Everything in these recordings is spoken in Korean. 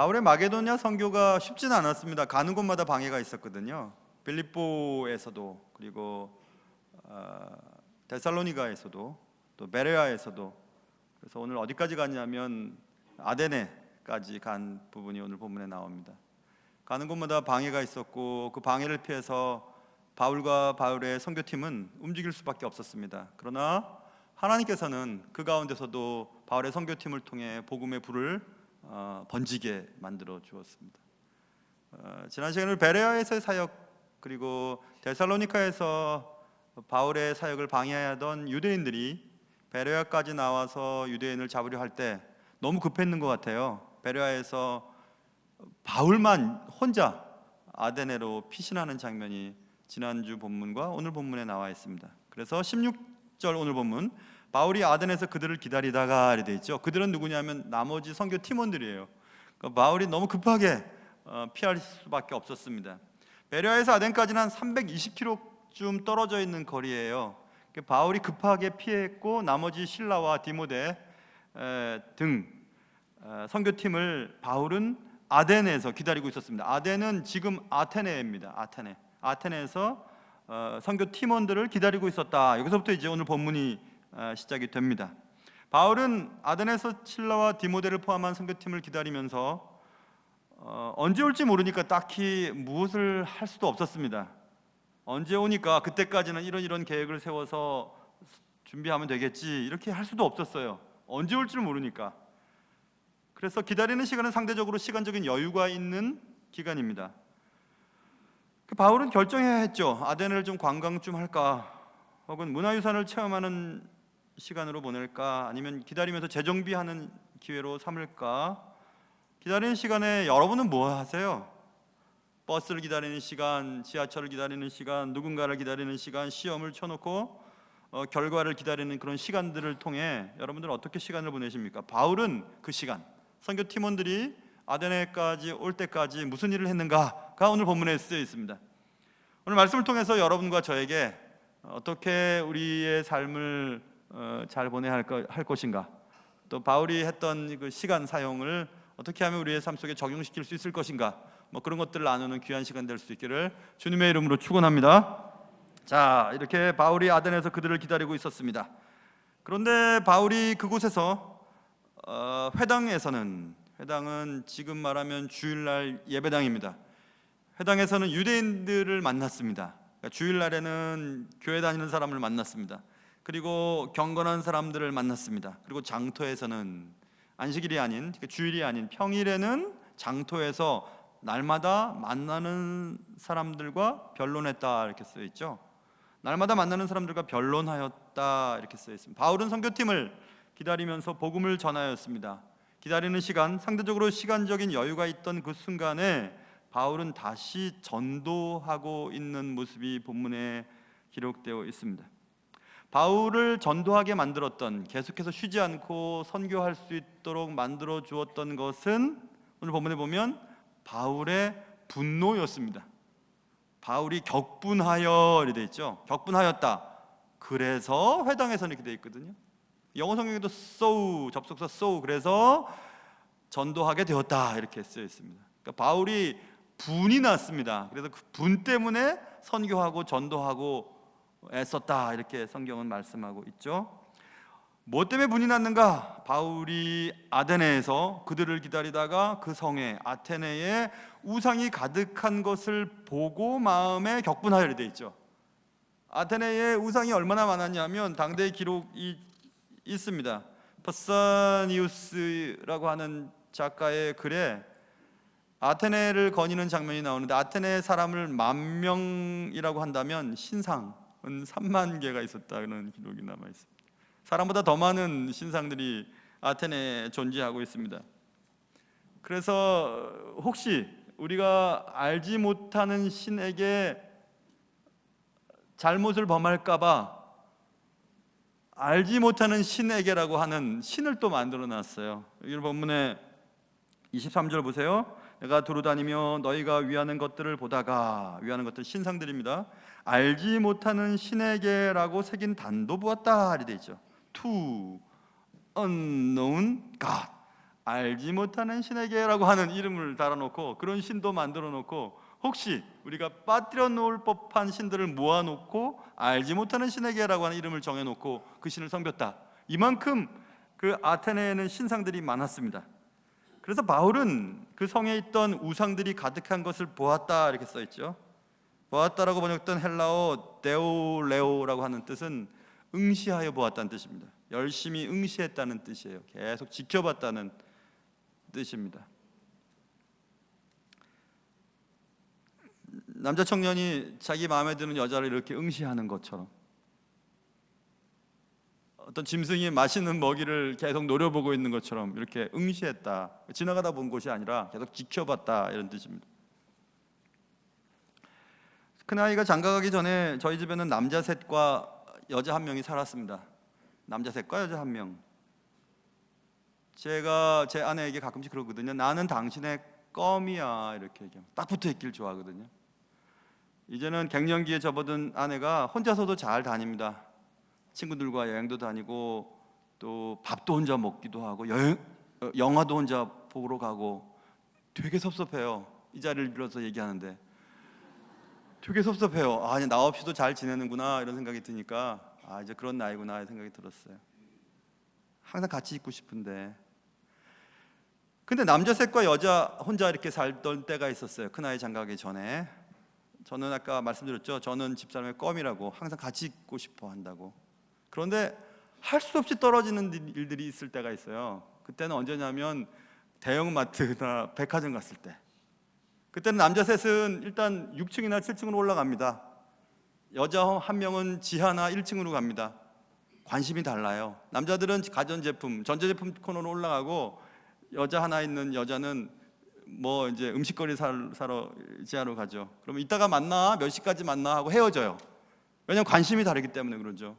바울의 마게도냐 선교가 쉽지는 않았습니다. 가는 곳마다 방해가 있었거든요. 빌립보에서도, 그리고 데살로니가에서도, 또 베레아에서도. 그래서 오늘 어디까지 갔냐면 아데네까지 간 부분이 오늘 본문에 나옵니다. 가는 곳마다 방해가 있었고 그 방해를 피해서 바울과 바울의 선교팀은 움직일 수밖에 없었습니다. 그러나 하나님께서는 그 가운데서도 바울의 선교팀을 통해 복음의 불을 번지게 만들어 주었습니다. 지난 시간에 베레아에서의 사역, 그리고 데살로니카에서 바울의 사역을 방해하던 유대인들이 베레아까지 나와서 유대인을 잡으려 할 때 너무 급했는 것 같아요. 베레아에서 바울만 혼자 아데네로 피신하는 장면이 지난주 본문과 오늘 본문에 나와 있습니다. 그래서 16절 오늘 본문, 바울이 아데네에서 그들을 기다리다가 이렇게 돼 있죠. 그들은 누구냐면 나머지 선교 팀원들이에요. 그러니까 바울이 너무 급하게 피할 수밖에 없었습니다. 베레아에서 아덴까지는 한 320km쯤 떨어져 있는 거리예요. 바울이 급하게 피했고 나머지 실라와 디모데 등 선교팀을 바울은 아덴에서 기다리고 있었습니다. 아덴은 지금 아테네입니다. 아테네에서 선교 팀원들을 기다리고 있었다. 여기서부터 이제 오늘 본문이 시작이 됩니다. 바울은 아덴에서 실라와 디모데를 포함한 선교팀을 기다리면서 언제 올지 모르니까 딱히 무엇을 할 수도 없었습니다. 언제 오니까 그때까지는 이런 계획을 세워서 준비하면 되겠지, 이렇게 할 수도 없었어요. 언제 올지를 모르니까. 그래서 기다리는 시간은 상대적으로 시간적인 여유가 있는 기간입니다. 바울은 결정해야 했죠. 아데네를 좀 관광 좀 할까, 혹은 문화유산을 체험하는 시간으로 보낼까, 아니면 기다리면서 재정비하는 기회로 삼을까. 기다리는 시간에 여러분은 뭐 하세요? 버스를 기다리는 시간, 지하철을 기다리는 시간, 누군가를 기다리는 시간, 시험을 쳐놓고 결과를 기다리는 그런 시간들을 통해 여러분들은 어떻게 시간을 보내십니까? 바울은 그 시간, 선교 팀원들이 아데네까지 올 때까지 무슨 일을 했는가가 오늘 본문에 쓰여 있습니다. 오늘 말씀을 통해서 여러분과 저에게 어떻게 우리의 삶을 잘 보내야 할 것인가, 또 바울이 했던 그 시간 사용을 어떻게 하면 우리의 삶 속에 적용시킬 수 있을 것인가, 그런 것들을 나누는 귀한 시간 될 수 있기를 주님의 이름으로 축원합니다. 자, 이렇게 바울이 아덴에서 그들을 기다리고 있었습니다. 그런데 바울이 그곳에서 회당은 지금 말하면 주일날 예배당입니다. 회당에서는 유대인들을 만났습니다. 그러니까 주일날에는 교회 다니는 사람을 만났습니다. 그리고 경건한 사람들을 만났습니다. 그리고 장터에서는 안식일이 아닌, 주일이 아닌 평일에는 장터에서 날마다 만나는 사람들과 변론했다, 이렇게 쓰여 있죠. 날마다 만나는 사람들과 변론하였다, 이렇게 쓰여 있습니다. 바울은 선교팀을 기다리면서 복음을 전하였습니다. 기다리는 시간, 상대적으로 시간적인 여유가 있던 그 순간에 바울은 다시 전도하고 있는 모습이 본문에 기록되어 있습니다. 바울을 전도하게 만들었던, 계속해서 쉬지 않고 선교할 수 있도록 만들어 주었던 것은 오늘 본문에 보면 바울의 분노였습니다. 바울이 격분하여 이렇게 되어 있죠. 격분하였다. 그래서 회당에서는 이렇게 되어 있거든요. 영어 성경에도 so, 접속사 so, 그래서 전도하게 되었다, 이렇게 쓰여 있습니다. 그러니까 바울이 분이 났습니다. 그래서 그 분 때문에 선교하고 전도하고 애썼다, 이렇게 성경은 말씀하고 있죠. 뭐 때문에 분이 났는가? 바울이 아데네에서 그들을 기다리다가 그 성에 아테네에 우상이 가득한 것을 보고 마음에 격분하여 되어 있죠. 아테네에 우상이 얼마나 많았냐면 당대의 기록이 있습니다. 퍼사니우스라고 하는 작가의 글에 아테네를 거니는 장면이 나오는데, 아테네 사람을 10,000명이라고 한다면 신상은 3만 개가 있었다는 기록이 남아 있습니다. 사람보다 더 많은 신상들이 아테네에 존재하고 있습니다. 그래서 혹시 우리가 알지 못하는 신에게 잘못을 범할까 봐 알지 못하는 신에게라고 하는 신을 또 만들어 놨어요. 이 본문에 23절 보세요. 내가 두루다니며 너희가 위하는 것들을 보다가, 위하는 것들 신상들입니다. 알지 못하는 신에게라고 새긴 단도 보았다, 이렇게 되어 있죠. To unknown God, 알지 못하는 신에게라고 하는 이름을 달아놓고 그런 신도 만들어 놓고 혹시 우리가 빠뜨려 놓을 법한 신들을 모아놓고 알지 못하는 신에게라고 하는 이름을 정해놓고 그 신을 섬겼다. 이만큼 그 아테네에는 신상들이 많았습니다. 그래서 바울은 그 성에 있던 우상들이 가득한 것을 보았다 이렇게 써있죠. 보았다라고 번역된 헬라어 데올레오라고 하는 뜻은 응시하여 보았다는 뜻입니다. 열심히 응시했다는 뜻이에요. 계속 지켜봤다는 뜻입니다. 남자 청년이 자기 마음에 드는 여자를 이렇게 응시하는 것처럼 어떤 짐승이 맛있는 먹이를 계속 노려보고 있는 것처럼 이렇게 응시했다. 지나가다 본 것이 아니라 계속 지켜봤다 이런 뜻입니다. 큰아이가 장가가기 전에 저희 집에는 남자 셋과 여자 한 명이 살았습니다. 남자 셋과 여자 한 명. 제가 제 아내에게 가끔씩 그러거든요. 나는 당신의 껌이야 이렇게 얘기하면 딱 붙어있길 좋아하거든요. 이제는 갱년기에 접어든 아내가 혼자서도 잘 다닙니다. 친구들과 여행도 다니고 또 밥도 혼자 먹기도 하고 영화도 혼자 보러 가고 되게 섭섭해요. 이 자리를 빌어서 얘기하는데 되게 섭섭해요. 아니 나 없이도 잘 지내는구나 이런 생각이 드니까 이제 그런 나이구나 이런 생각이 들었어요. 항상 같이 있고 싶은데 근데 남자 셋과 여자 혼자 이렇게 살던 때가 있었어요. 큰아이 장가가기 전에. 저는 아까 말씀드렸죠. 저는 집사람의 껌이라고 항상 같이 있고 싶어 한다고. 그런데 할 수 없이 떨어지는 일들이 있을 때가 있어요. 그때는 언제냐면 대형마트나 백화점 갔을 때. 그때는 남자 셋은 일단 6층이나 7층으로 올라갑니다. 여자 한 명은 지하나 1층으로 갑니다. 관심이 달라요. 남자들은 가전제품, 전자제품 코너로 올라가고 여자 하나 있는 여자는 뭐 이제 음식거리 사러 지하로 가죠. 그러면 이따가 만나, 몇 시까지 만나 하고 헤어져요. 왜냐하면 관심이 다르기 때문에 그러죠.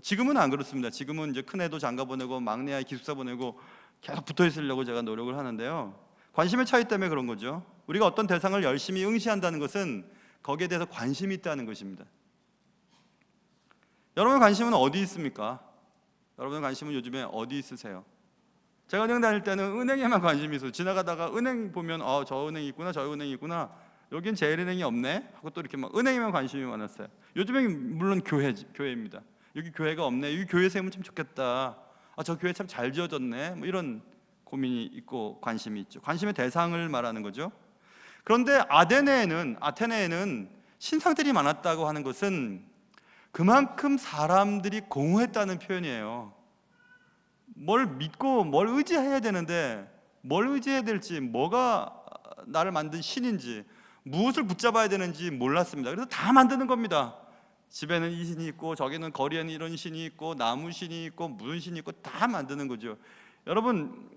지금은 안 그렇습니다. 지금은 이제 큰애도 장가 보내고 막내 아이 기숙사 보내고 계속 붙어 있으려고 제가 노력을 하는데요. 관심의 차이 때문에 그런 거죠. 우리가 어떤 대상을 열심히 응시한다는 것은 거기에 대해서 관심이 있다는 것입니다. 여러분의 관심은 어디 있습니까? 여러분의 관심은 요즘에 어디 있으세요? 제가 은행 다닐 때는 은행에만 관심이 있어요. 지나가다가 은행 보면 저 은행이 있구나 저 은행이 있구나 여긴 제일은행이 없네 하고 또 이렇게 막 은행에만 관심이 많았어요. 요즘엔 물론 교회입니다. 여기 교회가 없네. 여기 교회 세우면 참 좋겠다. 저 교회 참 잘 지어졌네. 뭐 이런 고민이 있고 관심이 있죠. 관심의 대상을 말하는 거죠. 그런데 아테네에는 신상들이 많았다고 하는 것은 그만큼 사람들이 공허했다는 표현이에요. 뭘 믿고 뭘 의지해야 되는데 뭘 의지해야 될지, 뭐가 나를 만든 신인지, 무엇을 붙잡아야 되는지 몰랐습니다. 그래서 다 만드는 겁니다. 집에는 이 신이 있고 저기는 거리에는 이런 신이 있고 나무 신이 있고 무슨 신이 있고 다 만드는 거죠. 여러분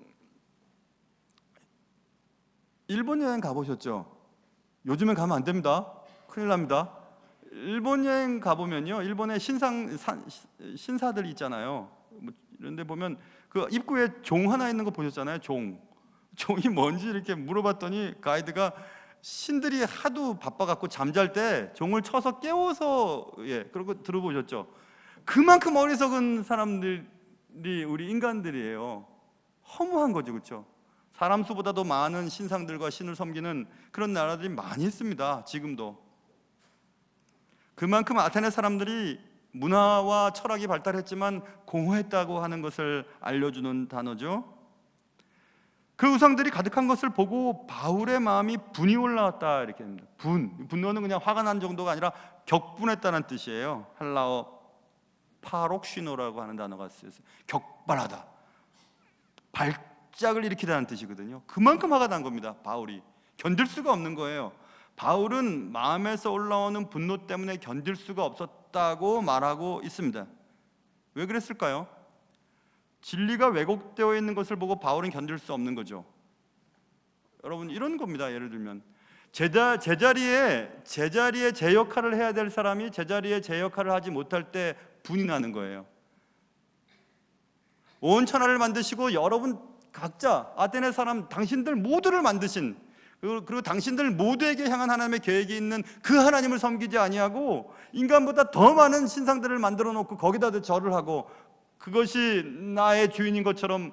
일본 여행 가보셨죠? 요즘엔 가면 안 됩니다. 큰일 납니다. 일본 여행 가보면요, 일본에 신사들이 있잖아요. 이런데 보면 그 입구에 종 하나 있는 거 보셨잖아요. 종이 뭔지 이렇게 물어봤더니 가이드가 신들이 하도 바빠갖고 잠잘 때 종을 쳐서 깨워서 그런 거 들어보셨죠? 그만큼 어리석은 사람들이 우리 인간들이에요. 허무한 거죠, 그렇죠? 사람 수보다도 많은 신상들과 신을 섬기는 그런 나라들이 많이 있습니다. 지금도. 그만큼 아테네 사람들이 문화와 철학이 발달했지만 공허했다고 하는 것을 알려주는 단어죠. 그 우상들이 가득한 것을 보고 바울의 마음이 분이 올라왔다 이렇게 합니다. 분노는 그냥 화가 난 정도가 아니라 격분했다는 뜻이에요. 헬라어 파록시노라고 하는 단어가 쓰여서 격발하다, 발작을 일으키다는 뜻이거든요. 그만큼 화가 난 겁니다. 바울이 견딜 수가 없는 거예요. 바울은 마음에서 올라오는 분노 때문에 견딜 수가 없었다고 말하고 있습니다. 왜 그랬을까요? 진리가 왜곡되어 있는 것을 보고 바울은 견딜 수 없는 거죠. 여러분 이런 겁니다. 예를 들면 제자리에 제 역할을 해야 될 사람이 제자리에 제 역할을 하지 못할 때 분이 나는 거예요. 온 천하를 만드시고 여러분 각자 아테네 사람 당신들 모두를 만드신 그리고 당신들 모두에게 향한 하나님의 계획이 있는 그 하나님을 섬기지 아니하고 인간보다 더 많은 신상들을 만들어 놓고 거기다 절을 하고 그것이 나의 주인인 것처럼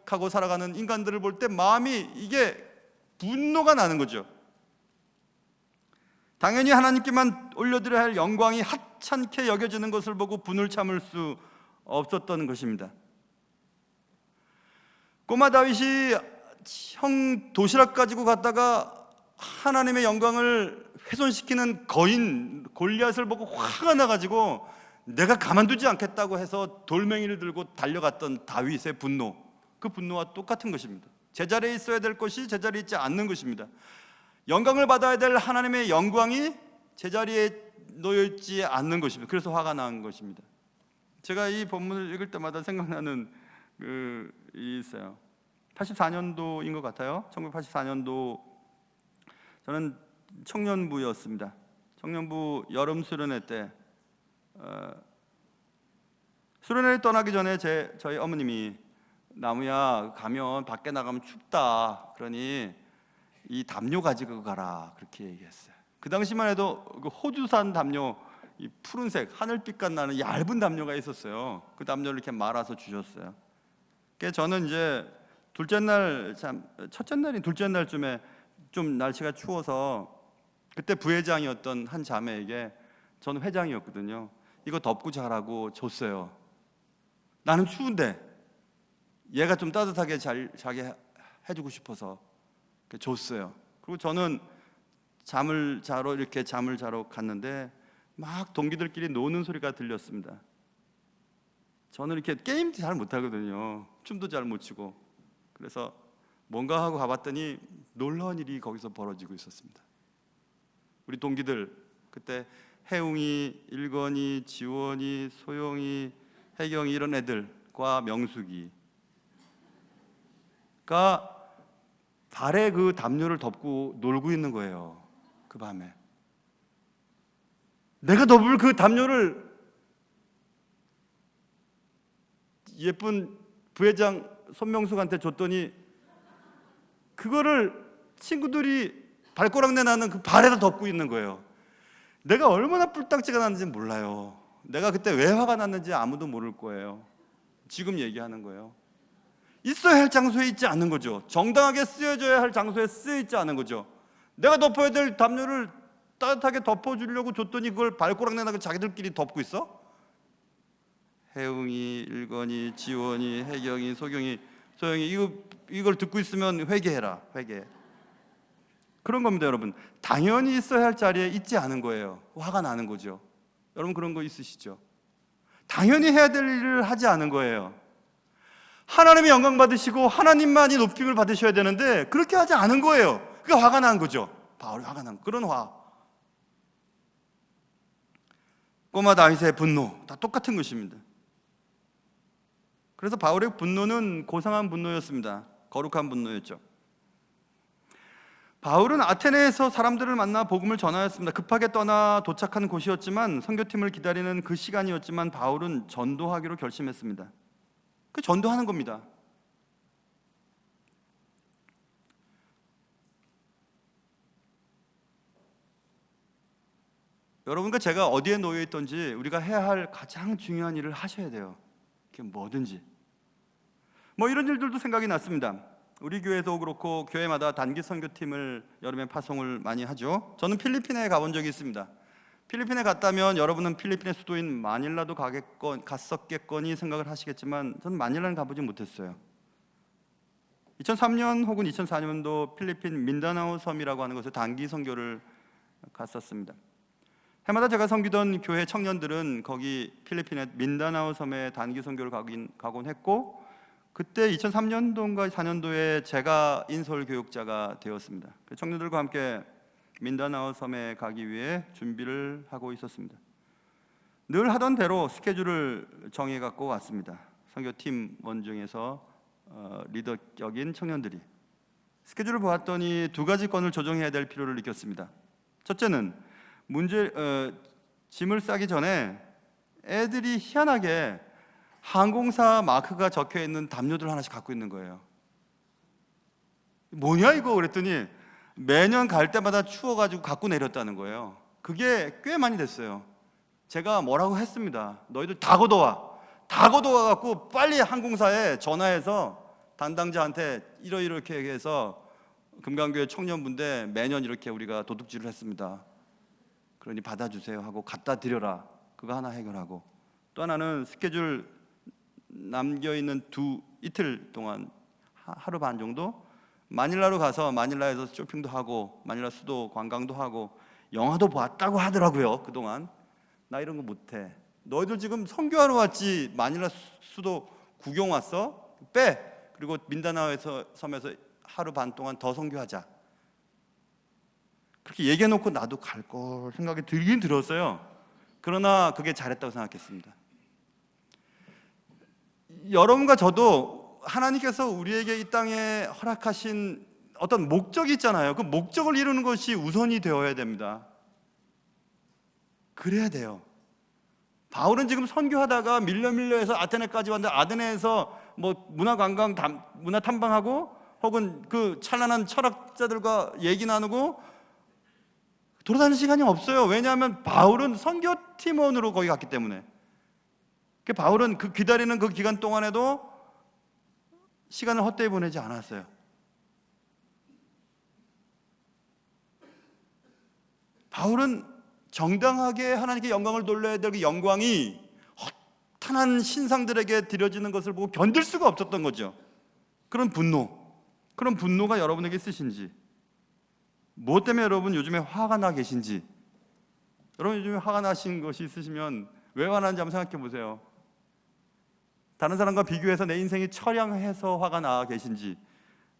생각하고 살아가는 인간들을 볼 때 마음이 이게 분노가 나는 거죠. 당연히 하나님께만 올려드려야 할 영광이 하찮게 여겨지는 것을 보고 분을 참을 수 없었던 것입니다. 꼬마 다윗이 형 도시락 가지고 갔다가 하나님의 영광을 훼손시키는 거인 골리앗을 보고 화가 나가지고 내가 가만두지 않겠다고 해서 돌멩이를 들고 달려갔던 다윗의 분노, 그 분노와 똑같은 것입니다. 제자리에 있어야 될 것이 제자리에 있지 않는 것입니다. 영광을 받아야 될 하나님의 영광이 제자리에 놓여있지 않는 것입니다. 그래서 화가 난 것입니다. 제가 이 본문을 읽을 때마다 생각나는 이 있어요. 84년도인 것 같아요. 1984년도 저는 청년부였습니다. 청년부 여름 수련회 때 수련회를 떠나기 전에 저희 어머님이 나무야 가면 밖에 나가면 춥다. 그러니 이 담요 가지고 가라 그렇게 얘기했어요. 그 당시만 해도 그 호주산 담요, 이 푸른색 하늘빛깔 나는 얇은 담요가 있었어요. 그 담요를 이렇게 말아서 주셨어요. 그래서 저는 이제 둘째 날쯤에 좀 날씨가 추워서 그때 부회장이었던 한 자매에게, 저는 회장이었거든요, 이거 덮고 자라고 줬어요. 나는 추운데 얘가 좀 따뜻하게 자게 해주고 싶어서 줬어요. 그리고 저는 잠을 자러 갔는데 막 동기들끼리 노는 소리가 들렸습니다. 저는 이렇게 게임도 잘 못하거든요. 춤도 잘 못 추고. 그래서 뭔가 하고 가봤더니 놀라운 일이 거기서 벌어지고 있었습니다. 우리 동기들, 그때 혜웅이, 일건이, 지원이, 소영이, 혜경이 이런 애들과 명숙이가 발에 그 담요를 덮고 놀고 있는 거예요. 그 밤에 내가 덮을 그 담요를 예쁜 부회장 손명숙한테 줬더니 그거를 친구들이 발꼬락내 나는 그 발에다 덮고 있는 거예요. 내가 얼마나 뿔딱지가 났는지 몰라요. 내가 그때 왜 화가 났는지 아무도 모를 거예요. 지금 얘기하는 거예요. 있어야 할 장소에 있지 않는 거죠. 정당하게 쓰여져야 할 장소에 쓰여 있지 않은 거죠. 내가 덮어야 될 담요를 따뜻하게 덮어주려고 줬더니 그걸 발꼬락 내나고 자기들끼리 덮고 있어? 혜웅이, 일건이, 지원이, 혜경이, 소경이, 소영이 이걸 듣고 있으면 회개해라. 회개. 그런 겁니다, 여러분. 당연히 있어야 할 자리에 있지 않은 거예요. 화가 나는 거죠. 여러분 그런 거 있으시죠? 당연히 해야 될 일을 하지 않은 거예요. 하나님의 영광 받으시고 하나님만이 높임을 받으셔야 되는데 그렇게 하지 않은 거예요. 그게 화가 난 거죠. 바울이 화가 난 그런 화. 꼬마 다윗의 분노 다 똑같은 것입니다. 그래서 바울의 분노는 고상한 분노였습니다. 거룩한 분노였죠. 바울은 아테네에서 사람들을 만나 복음을 전하였습니다. 급하게 떠나 도착한 곳이었지만, 선교팀을 기다리는 그 시간이었지만 바울은 전도하기로 결심했습니다. 그 전도하는 겁니다. 여러분과 제가 어디에 놓여 있든지 우리가 해야 할 가장 중요한 일을 하셔야 돼요. 그게 뭐든지. 이런 일들도 생각이 났습니다. 우리 교회도 그렇고 교회마다 단기 선교팀을 여름에 파송을 많이 하죠. 저는 필리핀에 가본 적이 있습니다. 필리핀에 갔다면 여러분은 필리핀의 수도인 마닐라도 갔었겠거니 생각을 하시겠지만 저는 마닐라는 가보지 못했어요. 2003년 혹은 2004년도 필리핀 민다나오 섬이라고 하는 곳에 단기 선교를 갔었습니다. 해마다 제가 섬기던 교회 청년들은 거기 필리핀의 민다나오 섬에 단기 선교를 가곤 했고, 그때 2003년도인가 4년도에 제가 인솔 교육자가 되었습니다. 청년들과 함께 민다나오 섬에 가기 위해 준비를 하고 있었습니다. 늘 하던 대로 스케줄을 정해 갖고 왔습니다. 선교팀 원중에서 리더격인 청년들이 스케줄을 보았더니 두 가지 건을 조정해야 될 필요를 느꼈습니다. 첫째는 짐을 싸기 전에 애들이 희한하게 항공사 마크가 적혀있는 담요들 하나씩 갖고 있는 거예요. 뭐냐 이거 그랬더니 매년 갈 때마다 추워가지고 갖고 내렸다는 거예요. 그게 꽤 많이 됐어요. 제가 뭐라고 했습니다. 너희들 다 걷어와 갖고 빨리 항공사에 전화해서 담당자한테 이렇게 얘기해서 금강교회 청년분들 매년 이렇게 우리가 도둑질을 했습니다. 그러니 받아주세요 하고 갖다 드려라. 그거 하나 해결하고, 또 하나는 스케줄 남겨있는 이틀 동안 하루 반 정도 마닐라로 가서 마닐라에서 쇼핑도 하고 마닐라 수도 관광도 하고 영화도 봤다고 하더라고요. 그동안 나 이런 거 못해. 너희들 지금 선교하러 왔지 마닐라 수도 구경 왔어? 빼! 그리고 민다나오에서 섬에서 하루 반 동안 더 선교하자. 그렇게 얘기해놓고 나도 갈 걸 생각이 들긴 들었어요. 그러나 그게 잘했다고 생각했습니다. 여러분과 저도 하나님께서 우리에게 이 땅에 허락하신 어떤 목적이 있잖아요. 그 목적을 이루는 것이 우선이 되어야 됩니다. 그래야 돼요. 바울은 지금 선교하다가 밀려 해서 아테네까지 왔는데, 아테네에서 뭐 문화관광, 문화 탐방하고 혹은 그 찬란한 철학자들과 얘기 나누고 돌아다니는 시간이 없어요. 왜냐하면 바울은 선교팀원으로 거기 갔기 때문에. 바울은 그 기다리는 그 기간 동안에도 시간을 헛되이 보내지 않았어요. 바울은 정당하게 하나님께 영광을 돌려야 될 그 영광이 허탄한 신상들에게 드려지는 것을 보고 견딜 수가 없었던 거죠. 그런 분노가 여러분에게 있으신지, 무엇 때문에 여러분 요즘에 화가 나 계신지, 여러분 요즘에 화가 나신 것이 있으시면 왜 화나는지 한번 생각해 보세요. 다른 사람과 비교해서 내 인생이 처량해서 화가 나 계신지,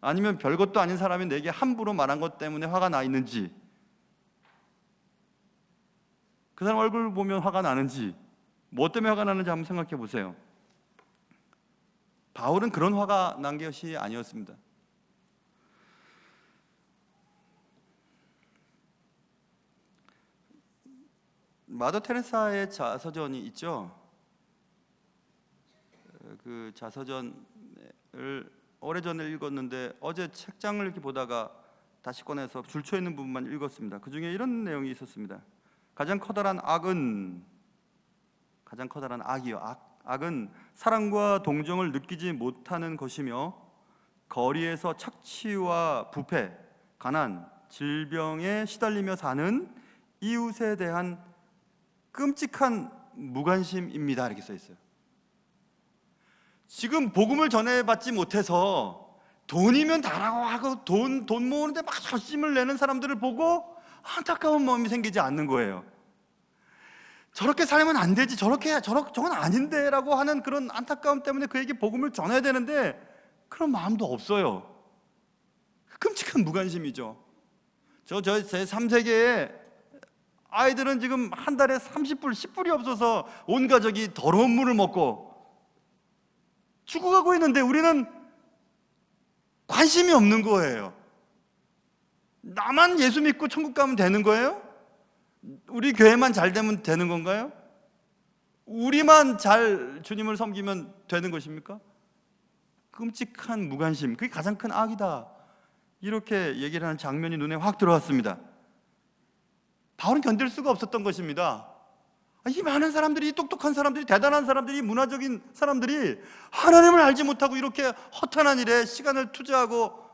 아니면 별것도 아닌 사람이 내게 함부로 말한 것 때문에 화가 나 있는지, 그 사람 얼굴 보면 화가 나는지, 뭐 때문에 화가 나는지 한번 생각해 보세요. 바울은 그런 화가 난 것이 아니었습니다. 마더 테레사의 자서전이 있죠. 그 자서전을 오래전에 읽었는데 어제 책장을 이렇게 보다가 다시 꺼내서 줄쳐 있는 부분만 읽었습니다. 그 중에 이런 내용이 있었습니다. 가장 커다란 악이요. 악은 사랑과 동정을 느끼지 못하는 것이며, 거리에서 착취와 부패, 가난, 질병에 시달리며 사는 이웃에 대한 끔찍한 무관심입니다. 이렇게 써 있어요. 지금 복음을 전해받지 못해서 돈이면 다라고 하고 돈 모으는데 막 결심을 내는 사람들을 보고 안타까운 마음이 생기지 않는 거예요. 저렇게 살면 안 되지, 저건 아닌데 라고 하는 그런 안타까움 때문에 그에게 복음을 전해야 되는데 그런 마음도 없어요. 끔찍한 무관심이죠. 제 3세계에 아이들은 지금 한 달에 30불, 10불이 없어서 온 가족이 더러운 물을 먹고 죽어가고 있는데 우리는 관심이 없는 거예요. 나만 예수 믿고 천국 가면 되는 거예요? 우리 교회만 잘 되면 되는 건가요? 우리만 잘 주님을 섬기면 되는 것입니까? 끔찍한 무관심, 그게 가장 큰 악이다, 이렇게 얘기를 하는 장면이 눈에 확 들어왔습니다. 바울은 견딜 수가 없었던 것입니다. 이 많은 사람들이, 똑똑한 사람들이, 대단한 사람들이, 문화적인 사람들이 하나님을 알지 못하고 이렇게 허탄한 일에 시간을 투자하고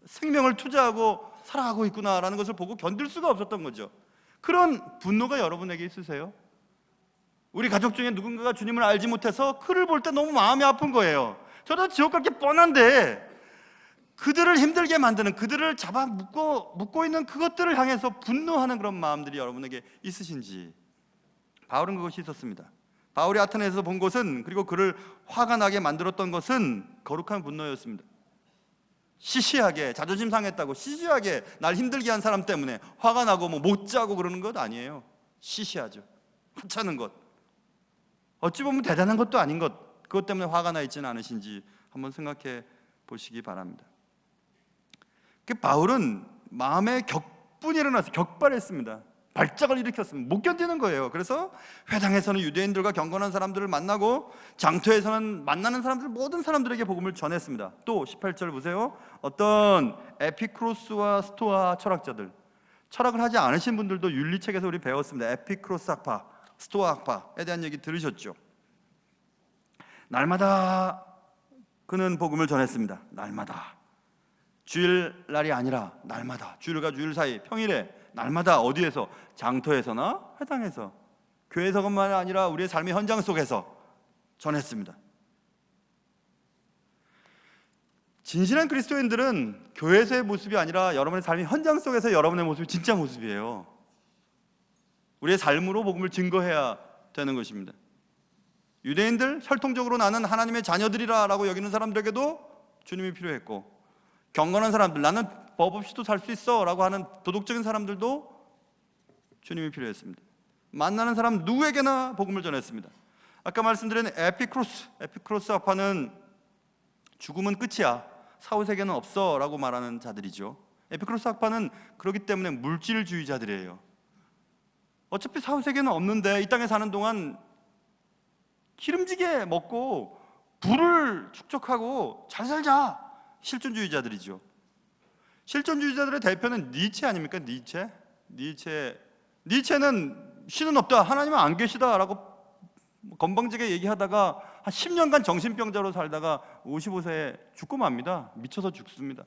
생명을 투자하고 살아가고 있구나라는 것을 보고 견딜 수가 없었던 거죠. 그런 분노가 여러분에게 있으세요? 우리 가족 중에 누군가가 주님을 알지 못해서 그를 볼 때 너무 마음이 아픈 거예요. 저도 지옥 갈 게 뻔한데 그들을 힘들게 만드는, 그들을 잡아 묶고 있는 그것들을 향해서 분노하는 그런 마음들이 여러분에게 있으신지. 바울은 그것이 있었습니다. 바울이 아테네에서 본 것은, 그리고 그를 화가 나게 만들었던 것은 거룩한 분노였습니다. 시시하게, 자존심 상했다고 시시하게 날 힘들게 한 사람 때문에 화가 나고 못 자고 그러는 것 아니에요. 시시하죠. 하찮은 것, 어찌 보면 대단한 것도 아닌 것, 그것 때문에 화가 나 있지는 않으신지 한번 생각해 보시기 바랍니다. 바울은 마음에 격분이 일어나서 격발했습니다. 발작을 일으켰습니다. 못 견디는 거예요. 그래서 회당에서는 유대인들과 경건한 사람들을 만나고 장터에서는 만나는 사람들, 모든 사람들에게 복음을 전했습니다. 또 18절 보세요. 어떤 에피크로스와 스토아 철학자들, 철학을 하지 않으신 분들도 윤리책에서 우리 배웠습니다. 에피크로스 학파, 스토아 학파에 대한 얘기 들으셨죠? 날마다 그는 복음을 전했습니다. 날마다. 주일날이 아니라 날마다, 주일과 주일 사이 평일에 날마다 어디에서? 장터에서나 회당에서, 교회에서뿐만 아니라 우리의 삶의 현장 속에서 전했습니다. 진실한 그리스도인들은 교회에서의 모습이 아니라 여러분의 삶의 현장 속에서 여러분의 모습이 진짜 모습이에요. 우리의 삶으로 복음을 증거해야 되는 것입니다. 유대인들, 혈통적으로 나는 하나님의 자녀들이라고 여기는 사람들에게도 주님이 필요했고, 경건한 사람들, 나는 법 없이도 살 수 있어 라고 하는 도덕적인 사람들도 주님이 필요했습니다. 만나는 사람 누구에게나 복음을 전했습니다. 아까 말씀드린 에피크로스 학파는 죽음은 끝이야, 사후세계는 없어 라고 말하는 자들이죠. 에피크로스 학파는 그렇기 때문에 물질주의자들이에요. 어차피 사후세계는 없는데 이 땅에 사는 동안 기름지게 먹고 부를 축적하고 잘 살자, 실존주의자들이죠. 실존주의자들의 대표는 니체 아닙니까? 니체는 신은 없다, 하나님은 안 계시다라고 건방지게 얘기하다가 한 10년간 정신병자로 살다가 55세에 죽고 맙니다. 미쳐서 죽습니다.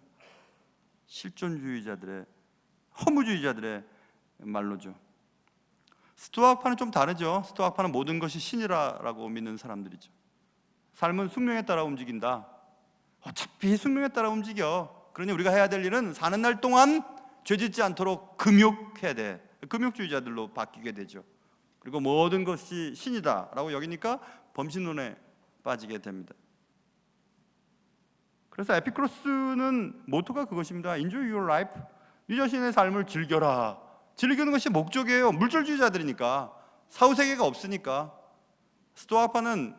실존주의자들의, 허무주의자들의 말로죠. 스토아파는 좀 다르죠. 스토아파는 모든 것이 신이라고 믿는 사람들이죠. 삶은 숙명에 따라 움직인다. 어차피 숙명에 따라 움직여. 그러니 우리가 해야 될 일은 사는 날 동안 죄짓지 않도록 금욕해야 돼. 금욕주의자들로 바뀌게 되죠. 그리고 모든 것이 신이다라고 여기니까 범신론에 빠지게 됩니다. 그래서 에피크로스는 모토가 그것입니다. Enjoy your life. 네 자신의 삶을 즐겨라. 즐기는 것이 목적이에요. 물질주의자들이니까, 사후세계가 없으니까. 스토아파는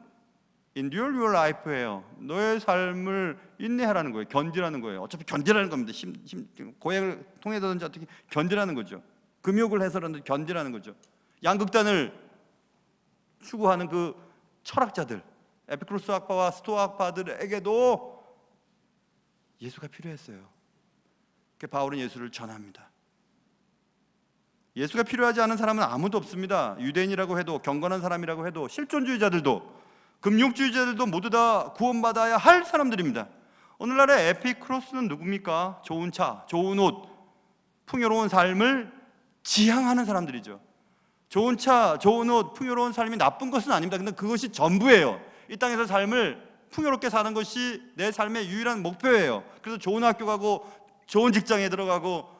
Endure your life예요. 너의 삶을 인내하라는 거예요. 견디라는 거예요. 어차피 견디라는 겁니다. 고액을 통해서든지 어떻게 견디라는 거죠. 금욕을 해서라도 견디라는 거죠. 양극단을 추구하는 그 철학자들, 에피크로스 학파와 스토아 학파들에게도 예수가 필요했어요. 그래서 바울은 예수를 전합니다. 예수가 필요하지 않은 사람은 아무도 없습니다. 유대인이라고 해도, 경건한 사람이라고 해도, 실존주의자들도, 금욕주의자들도 모두 다 구원받아야 할 사람들입니다. 오늘날의 에피크로스는 누굽니까? 좋은 차, 좋은 옷, 풍요로운 삶을 지향하는 사람들이죠. 좋은 차, 좋은 옷, 풍요로운 삶이 나쁜 것은 아닙니다. 근데 그것이 전부예요. 이 땅에서 삶을 풍요롭게 사는 것이 내 삶의 유일한 목표예요. 그래서 좋은 학교 가고 좋은 직장에 들어가고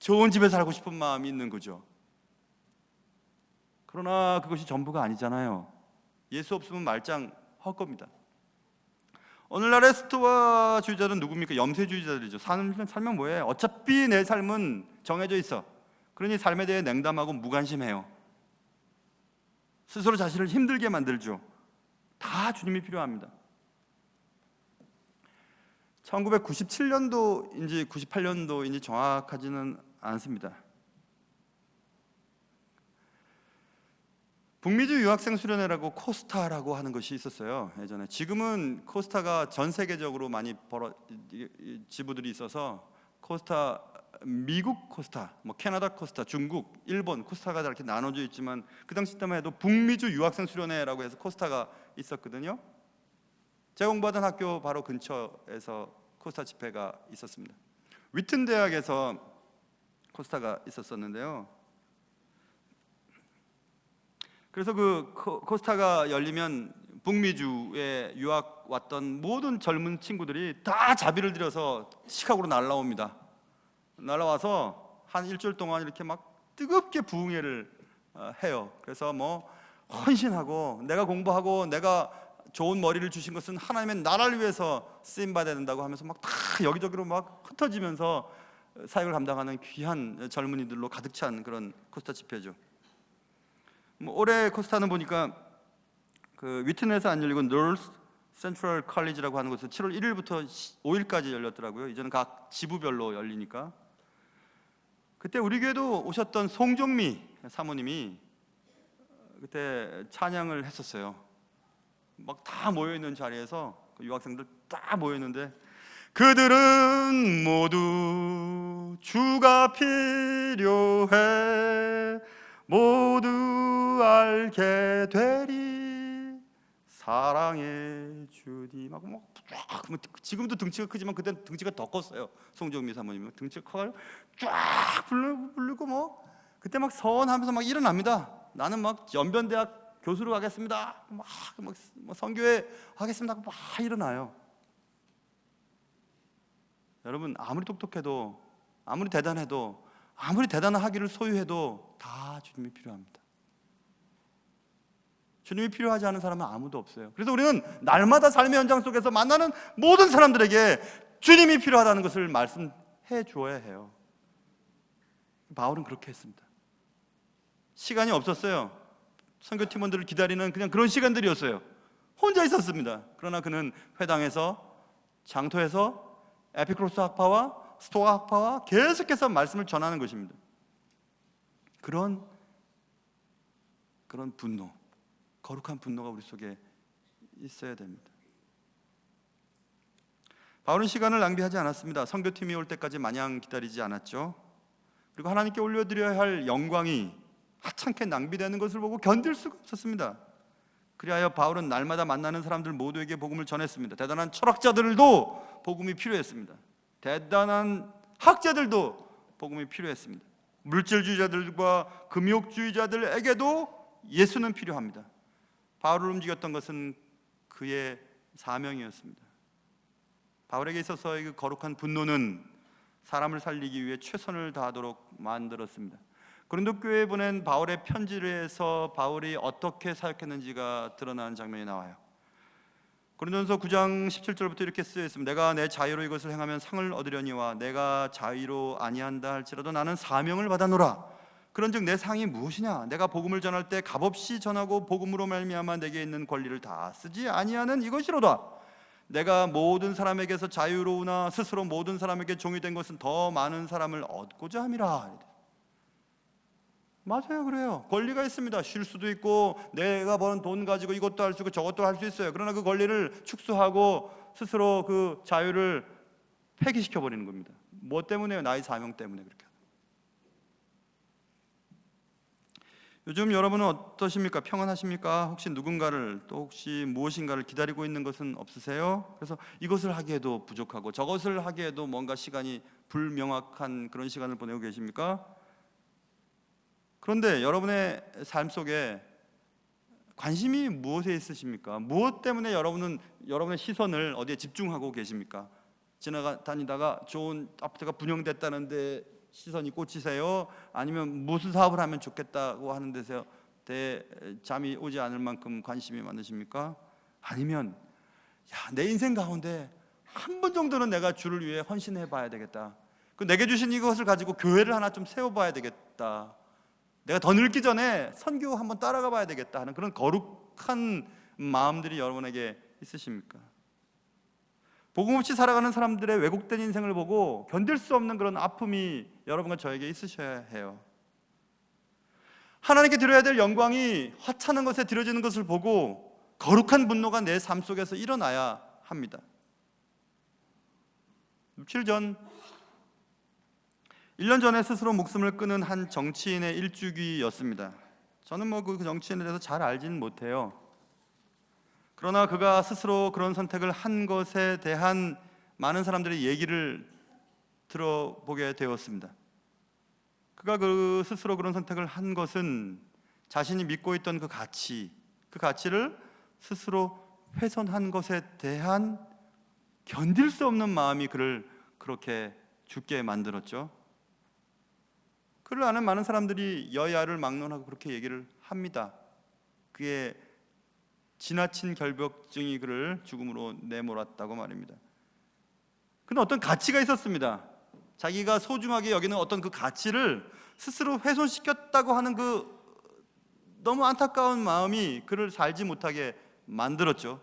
좋은 집에 살고 싶은 마음이 있는 거죠. 그러나 그것이 전부가 아니잖아요. 예수 없으면 말짱 헛겁니다. 오늘날의 스토아주의자들은 누굽니까? 염세주의자들이죠. 살면 뭐해? 어차피 내 삶은 정해져 있어. 그러니 삶에 대해 냉담하고 무관심해요. 스스로 자신을 힘들게 만들죠. 다 주님이 필요합니다. 1997년도인지 98년도인지 정확하지는 않습니다. 북미주 유학생 수련회라고 코스타라고 하는 것이 있었어요. 예전에. 지금은 코스타가 전 세계적으로 많이 지부들이 있어서 코스타, 미국 코스타, 뭐 캐나다 코스타, 중국, 일본 코스타가 이렇게 나눠져 있지만 그 당시 때만 해도 북미주 유학생 수련회라고 해서 코스타가 있었거든요. 제가 공부하던 학교 바로 근처에서 코스타 집회가 있었습니다. 위튼 대학에서 코스타가 있었었는데요. 그래서 그 코스타가 열리면 북미주에 유학 왔던 모든 젊은 친구들이 다 자비를 들여서 시카고로 날라옵니다. 날라와서 한 일주일 동안 이렇게 막 뜨겁게 부흥회를 해요. 그래서 뭐 헌신하고 내가 공부하고 내가 좋은 머리를 주신 것은 하나님의 나라를 위해서 쓰임 받아야 된다고 하면서 막 다 여기저기로 막 흩어지면서 사역을 감당하는 귀한 젊은이들로 가득 찬 그런 코스타 집회죠. 뭐 올해 코스타는 보니까 그 위튼에서 안 열리고 노스 센트럴 컬리지라고 하는 곳에서 7월 1일부터 5일까지 열렸더라고요. 이제는 각 지부별로 열리니까. 그때 우리 교회도 오셨던 송정미 사모님이 그때 찬양을 했었어요. 막 다 모여있는 자리에서 그 유학생들 다 모여있는데 그들은 모두 주가 필요해 모두 알게 되리 사랑해 주님 하고 지금도 등치가 크지만 그때는 등치가 더 컸어요. 송정미 사모님은 등치가 커가지고 쫙 부르고 그때 막 서원하면서 막 일어납니다. 나는 막 연변대학 교수로 가겠습니다. 막 선교회 하겠습니다. 막 일어나요. 여러분, 아무리 똑똑해도, 아무리 대단해도, 아무리 대단한 학위를 소유해도 다 주님이 필요합니다. 주님이 필요하지 않은 사람은 아무도 없어요. 그래서 우리는 날마다 삶의 현장 속에서 만나는 모든 사람들에게 주님이 필요하다는 것을 말씀해 주어야 해요. 바울은 그렇게 했습니다. 시간이 없었어요. 선교팀원들을 기다리는 그냥 그런 시간들이었어요. 혼자 있었습니다. 그러나 그는 회당에서, 장터에서 에피크로스 학파와 스토아 학파와 계속해서 말씀을 전하는 것입니다. 그런 분노, 거룩한 분노가 우리 속에 있어야 됩니다. 바울은 시간을 낭비하지 않았습니다. 선교팀이 올 때까지 마냥 기다리지 않았죠. 그리고 하나님께 올려드려야 할 영광이 하찮게 낭비되는 것을 보고 견딜 수가 없었습니다. 그리하여 바울은 날마다 만나는 사람들 모두에게 복음을 전했습니다. 대단한 철학자들도 복음이 필요했습니다. 대단한 학자들도 복음이 필요했습니다. 물질주의자들과 금욕주의자들에게도 예수는 필요합니다. 바울을 움직였던 것은 그의 사명이었습니다. 바울에게 있어서의 그 거룩한 분노는 사람을 살리기 위해 최선을 다하도록 만들었습니다. 고린도 교회에 보낸 바울의 편지에서 바울이 어떻게 사역했는지가 드러나는 장면이 나와요. 고린도전서 9장 17절부터 이렇게 쓰여 있습니다. 내가 내 자유로 이것을 행하면 상을 얻으려니와 내가 자유로 아니한다 할지라도 나는 사명을 받아노라. 그런즉 내 상이 무엇이냐? 내가 복음을 전할 때 값없이 전하고 복음으로 말미암아 내게 있는 권리를 다 쓰지 아니하는 이것이로다. 내가 모든 사람에게서 자유로우나 스스로 모든 사람에게 종이 된 것은 더 많은 사람을 얻고자 함이라. 맞아요, 그래요. 권리가 있습니다. 쉴 수도 있고 내가 버는 돈 가지고 이것도 할 수 있고 저것도 할 수 있어요. 그러나 그 권리를 축소하고 스스로 그 자유를 폐기시켜 버리는 겁니다. 뭐 때문에요? 나의 사명 때문에 그렇게. 요즘 여러분은 어떠십니까? 평안하십니까? 혹시 누군가를 또 혹시 무엇인가를 기다리고 있는 것은 없으세요? 그래서 이것을 하기에도 부족하고 저것을 하기에도 뭔가 시간이 불명확한 그런 시간을 보내고 계십니까? 그런데 여러분의 삶 속에 관심이 무엇에 있으십니까? 무엇 때문에 여러분의 시선을 어디에 집중하고 계십니까? 지나다니다가 좋은 아파트가 분양됐다는데 시선이 꽂히세요? 아니면 무슨 사업을 하면 좋겠다고 하는 데서 잠이 오지 않을 만큼 관심이 많으십니까? 아니면 내 인생 가운데 한 번 정도는 내가 주를 위해 헌신해 봐야 되겠다. 내게 주신 이것을 가지고 교회를 하나 좀 세워봐야 되겠다. 내가 더 늙기 전에 선교 한번 따라가 봐야 되겠다 하는 그런 거룩한 마음들이 여러분에게 있으십니까? 복음 없이 살아가는 사람들의 왜곡된 인생을 보고 견딜 수 없는 그런 아픔이 여러분과 저에게 있으셔야 해요. 하나님께 드려야 될 영광이 화찮은 것에 드려지는 것을 보고 거룩한 분노가 내 삶 속에서 일어나야 합니다. 며칠 전 1년 전에 스스로 목숨을 끊은 한 정치인의 일주기였습니다. 저는 그 정치인에 대해서 잘 알지는 못해요. 그러나 그가 스스로 그런 선택을 한 것에 대한 많은 사람들의 얘기를 들어보게 되었습니다. 그가 스스로 그런 선택을 한 것은 자신이 믿고 있던 그 가치를 스스로 훼손한 것에 대한 견딜 수 없는 마음이 그를 그렇게 죽게 만들었죠. 그를 아는 많은 사람들이 여야를 막론하고 그렇게 얘기를 합니다. 그의 지나친 결벽증이 그를 죽음으로 내몰았다고 말입니다. 그는 어떤 가치가 있었습니다. 자기가 소중하게 여기는 어떤 그 가치를 스스로 훼손시켰다고 하는 그 너무 안타까운 마음이 그를 살지 못하게 만들었죠.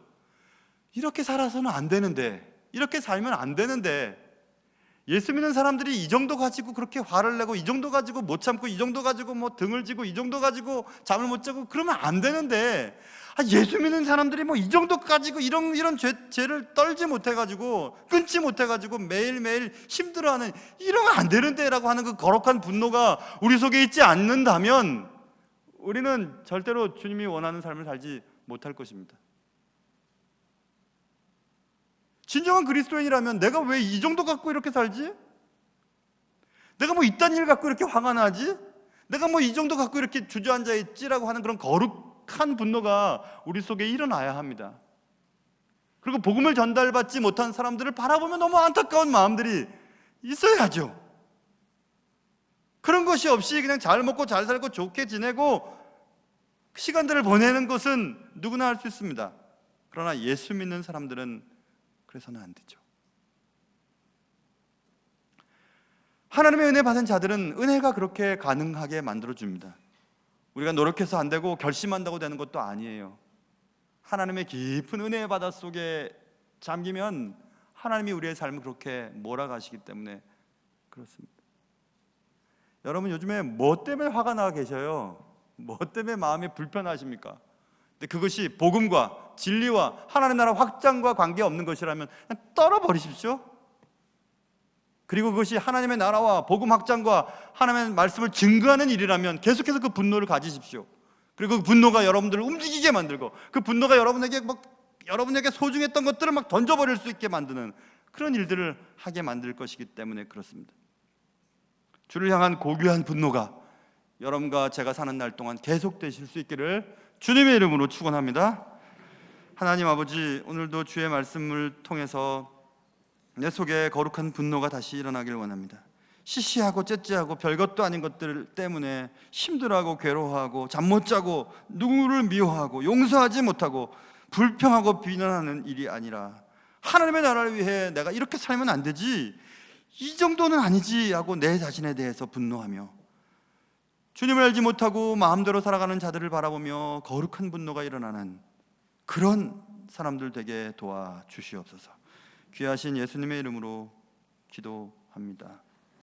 이렇게 살아서는 안 되는데, 이렇게 살면 안 되는데, 예수 믿는 사람들이 이 정도 가지고 그렇게 화를 내고 이 정도 가지고 못 참고 이 정도 가지고 등을 쥐고 이 정도 가지고 잠을 못 자고 그러면 안 되는데, 예수 믿는 사람들이 이 정도 가지고 이런 죄를 떨지 못해가지고 끊지 못해가지고 매일매일 힘들어하는, 이러면 안 되는데라고 하는 그 거룩한 분노가 우리 속에 있지 않는다면 우리는 절대로 주님이 원하는 삶을 살지 못할 것입니다. 진정한 그리스도인이라면 내가 왜 이 정도 갖고 이렇게 살지? 내가 뭐 이딴 일 갖고 이렇게 화가 나지? 내가 뭐 이 정도 갖고 이렇게 주저앉아 있지라고 하는 그런 거룩한 분노가 우리 속에 일어나야 합니다. 그리고 복음을 전달받지 못한 사람들을 바라보면 너무 안타까운 마음들이 있어야죠. 그런 것이 없이 그냥 잘 먹고 잘 살고 좋게 지내고 시간들을 보내는 것은 누구나 할 수 있습니다. 그러나 예수 믿는 사람들은 그래서는 안 되죠. 하나님의 은혜 받은 자들은 은혜가 그렇게 가능하게 만들어줍니다. 우리가 노력해서 안 되고 결심한다고 되는 것도 아니에요. 하나님의 깊은 은혜의 바다 속에 잠기면 하나님이 우리의 삶을 그렇게 몰아가시기 때문에 그렇습니다. 여러분 요즘에 뭐 때문에 화가 나 계셔요? 뭐 때문에 마음이 불편하십니까? 근데 그것이 복음과 진리와 하나님 나라 확장과 관계없는 것이라면 그냥 떨어버리십시오. 그리고 그것이 하나님의 나라와 복음 확장과 하나님의 말씀을 증거하는 일이라면 계속해서 그 분노를 가지십시오. 그리고 그 분노가 여러분들을 움직이게 만들고 그 분노가 여러분에게 소중했던 것들을 막 던져버릴 수 있게 만드는 그런 일들을 하게 만들 것이기 때문에 그렇습니다. 주를 향한 고귀한 분노가 여러분과 제가 사는 날 동안 계속되실 수 있기를 주님의 이름으로 축원합니다. 하나님 아버지, 오늘도 주의 말씀을 통해서 내 속에 거룩한 분노가 다시 일어나길 원합니다. 시시하고 째째하고 별것도 아닌 것들 때문에 힘들어하고 괴로워하고 잠 못 자고 누구를 미워하고 용서하지 못하고 불평하고 비난하는 일이 아니라 하나님의 나라를 위해 내가 이렇게 살면 안 되지, 이 정도는 아니지 하고 내 자신에 대해서 분노하며 주님을 알지 못하고 마음대로 살아가는 자들을 바라보며 거룩한 분노가 일어나는 그런 사람들 되게 도와주시옵소서. 귀하신 예수님의 이름으로 기도합니다.